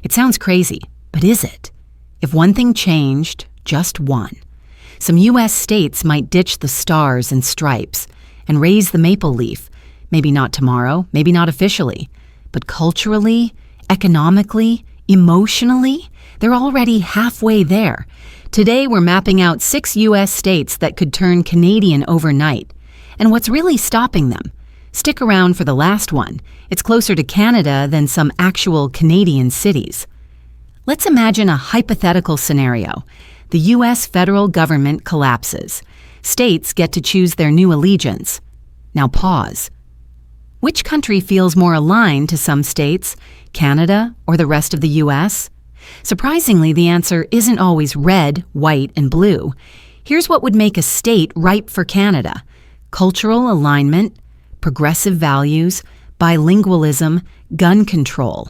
It sounds crazy, but is it? If one thing changed, just one, some U.S. states might ditch the stars and stripes and raise the maple leaf. Maybe not tomorrow, maybe not officially, but culturally, economically, emotionally, they're already halfway there. Today, we're mapping out 6 U.S. states that could turn Canadian overnight. And what's really stopping them? Stick around for the last one. It's closer to Canada than some actual Canadian cities. Let's imagine a hypothetical scenario. The U.S. federal government collapses. States get to choose their new allegiance. Now pause. Which country feels more aligned to some states, Canada or the rest of the U.S.? Surprisingly, the answer isn't always red, white, and blue. Here's what would make a state ripe for Canada: cultural alignment, progressive values, bilingualism, gun control.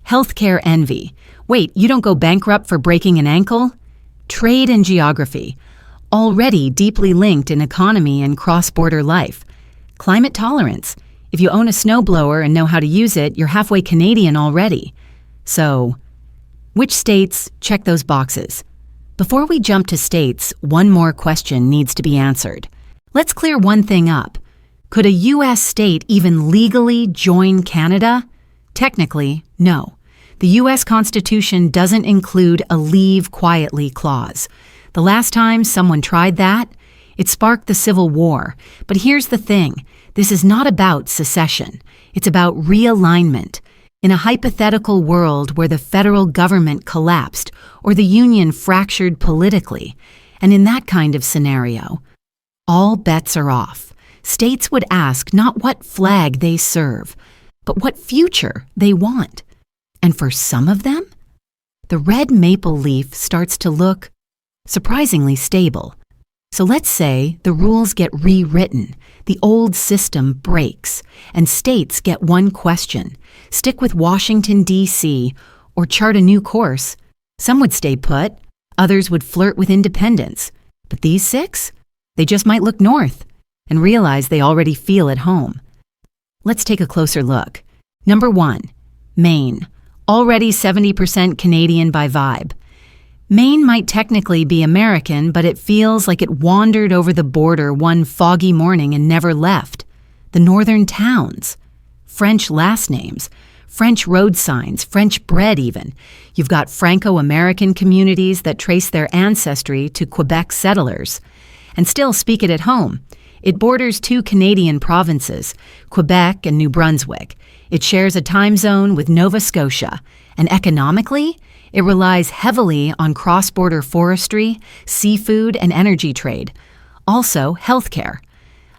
Healthcare envy. Wait, you don't go bankrupt for breaking an ankle? Trade and geography. Already deeply linked in economy and cross-border life. Climate tolerance. If you own a snowblower and know how to use it, you're halfway Canadian already. So, which states check those boxes? Before we jump to states, one more question needs to be answered. Let's clear one thing up. Could a U.S. state even legally join Canada? Technically, no. The U.S. Constitution doesn't include a leave quietly clause. The last time someone tried that, it sparked the Civil War. But here's the thing. This is not about secession. It's about realignment. In a hypothetical world where the federal government collapsed or the Union fractured politically, and in that kind of scenario, all bets are off. States would ask not what flag they serve, but what future they want. And for some of them, the red maple leaf starts to look surprisingly stable. So let's say the rules get rewritten, the old system breaks, and states get one question: stick with Washington, D.C., or chart a new course. Some would stay put, others would flirt with independence. But these 6? They just might look north and realize they already feel at home. Let's take a closer look. Number 1, Maine. Already 70% Canadian by vibe. Maine might technically be American, but it feels like it wandered over the border one foggy morning and never left. The northern towns, French last names, French road signs, French bread even. You've got Franco-American communities that trace their ancestry to Quebec settlers and still speak it at home. It borders 2 Canadian provinces, Quebec and New Brunswick. It shares a time zone with Nova Scotia, and economically, it relies heavily on cross-border forestry, seafood, and energy trade. Also, healthcare.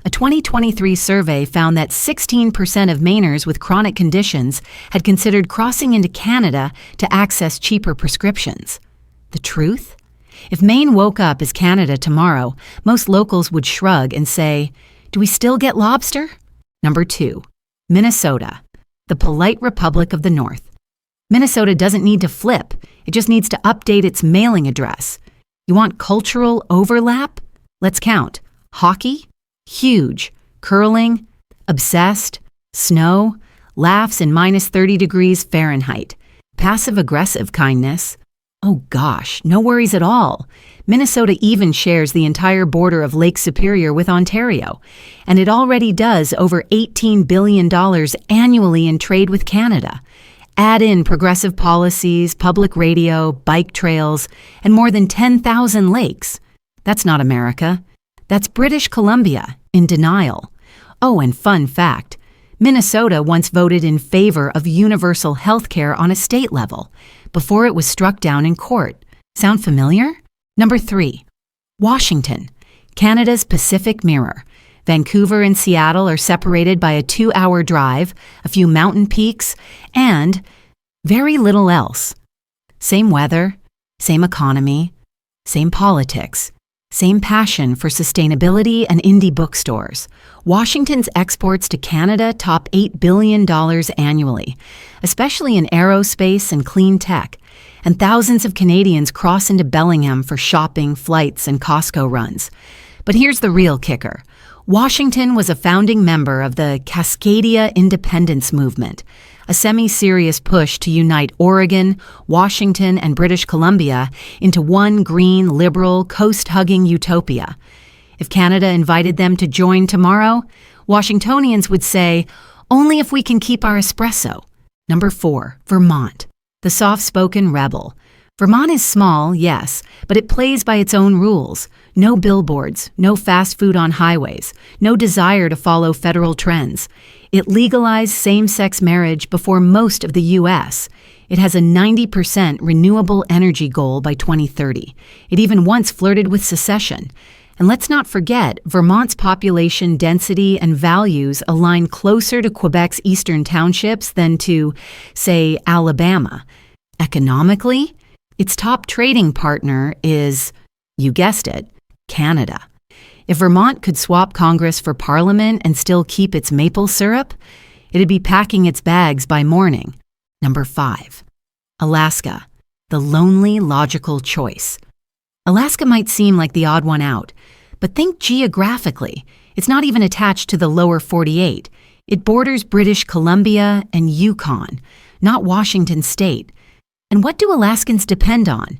A 2023 survey found that 16% of Mainers with chronic conditions had considered crossing into Canada to access cheaper prescriptions. The truth? If Maine woke up as Canada tomorrow, most locals would shrug and say, "Do we still get lobster?" Number 2, Minnesota, the polite republic of the North. Minnesota doesn't need to flip. It just needs to update its mailing address. You want cultural overlap? Let's count. Hockey? Huge. Curling? Obsessed. Snow? Laughs in minus 30 degrees Fahrenheit. Passive-aggressive kindness? Oh gosh, no worries at all. Minnesota even shares the entire border of Lake Superior with Ontario, and it already does over $18 billion annually in trade with Canada. Add in progressive policies, public radio, bike trails, and more than 10,000 lakes. That's not America. That's British Columbia, in denial. Oh, and fun fact, Minnesota once voted in favor of universal health care on a state level, before it was struck down in court. Sound familiar? Number 3, Washington, Canada's Pacific Mirror. Vancouver and Seattle are separated by a 2-hour drive, a few mountain peaks, and very little else. Same weather, same economy, same politics, same passion for sustainability and indie bookstores. Washington's exports to Canada top $8 billion annually, especially in aerospace and clean tech, and thousands of Canadians cross into Bellingham for shopping, flights, and Costco runs. But here's the real kicker. Washington was a founding member of the Cascadia independence movement, a semi-serious push to unite Oregon, Washington, and British Columbia into one green, liberal, coast-hugging utopia. If Canada invited them to join tomorrow, Washingtonians would say, only if we can keep our espresso. Number 4, Vermont, the soft-spoken rebel. Vermont is small, yes, but it plays by its own rules. No billboards, no fast food on highways, no desire to follow federal trends. It legalized same-sex marriage before most of the U.S. It has a 90% renewable energy goal by 2030. It even once flirted with secession. And let's not forget, Vermont's population density and values align closer to Quebec's eastern townships than to, say, Alabama. Economically, its top trading partner is, you guessed it, Canada. If Vermont could swap Congress for Parliament and still keep its maple syrup, it'd be packing its bags by morning. Number 5, Alaska, the lonely logical choice. Alaska might seem like the odd one out, but think geographically. It's not even attached to the lower 48. It borders British Columbia and Yukon, not Washington state. And what do Alaskans depend on?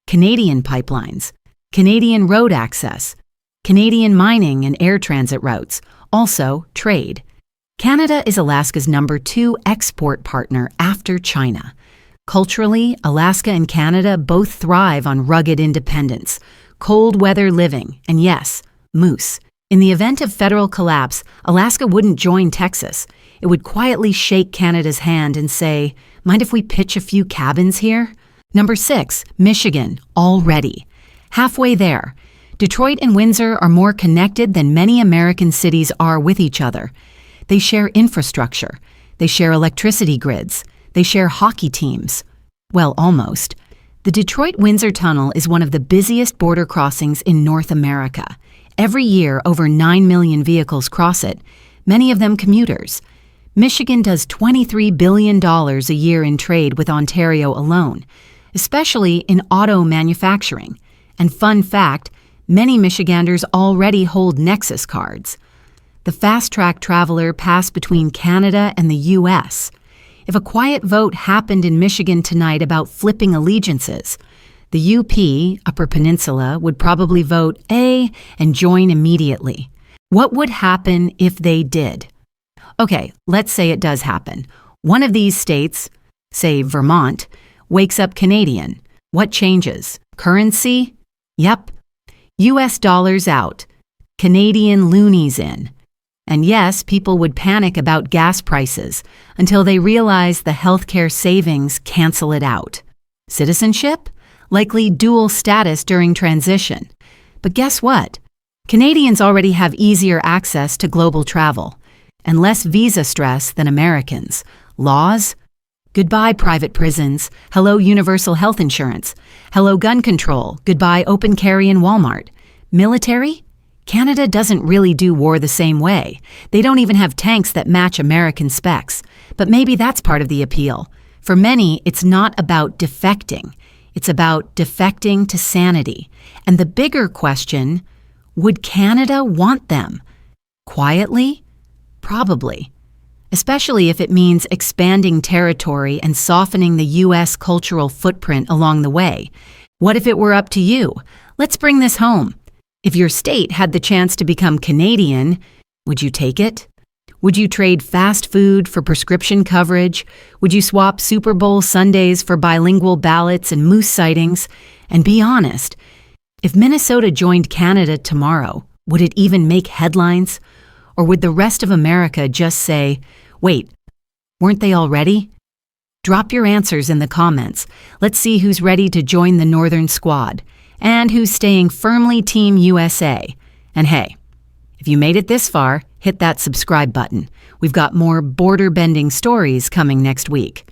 Canadian pipelines, Canadian road access, Canadian mining and air transit routes, also trade. Canada is Alaska's number 2 export partner after China. Culturally, Alaska and Canada both thrive on rugged independence, cold weather living, and yes, moose. In the event of federal collapse, Alaska wouldn't join Texas. It would quietly shake Canada's hand and say, mind if we pitch a few cabins here? Number 6, Michigan, already. Halfway there. Detroit and Windsor are more connected than many American cities are with each other. They share infrastructure. They share electricity grids. They share hockey teams. Well, almost. The Detroit-Windsor Tunnel is one of the busiest border crossings in North America. Every year, over 9 million vehicles cross it, many of them commuters. Michigan does $23 billion a year in trade with Ontario alone, especially in auto manufacturing. And fun fact, many Michiganders already hold Nexus cards. The fast-track traveler passed between Canada and the U.S. If a quiet vote happened in Michigan tonight about flipping allegiances, the UP, Upper Peninsula, would probably vote A and join immediately. What would happen if they did? Okay, let's say it does happen. One of these states, say Vermont, wakes up Canadian. What changes? Currency? Yep. U.S. dollars out. Canadian loonies in. And yes, people would panic about gas prices until they realize the healthcare savings cancel it out. Citizenship? Likely dual status during transition. But guess what? Canadians already have easier access to global travel and less visa stress than Americans. Laws? Goodbye private prisons. Hello universal health insurance. Hello gun control. Goodbye open carry in Walmart. Military? Canada doesn't really do war the same way. They don't even have tanks that match American specs. But maybe that's part of the appeal. For many, it's not about defecting. It's about defecting to sanity. And the bigger question, would Canada want them? Quietly? Probably. Especially if it means expanding territory and softening the U.S. cultural footprint along the way. What if it were up to you? Let's bring this home. If your state had the chance to become Canadian, would you take it? Would you trade fast food for prescription coverage? Would you swap Super Bowl Sundays for bilingual ballots and moose sightings? And be honest, if Minnesota joined Canada tomorrow, would it even make headlines? Or would the rest of America just say, wait, weren't they already? Drop your answers in the comments. Let's see who's ready to join the Northern Squad and who's staying firmly Team USA. And hey, if you made it this far, hit that subscribe button. We've got more border-bending stories coming next week.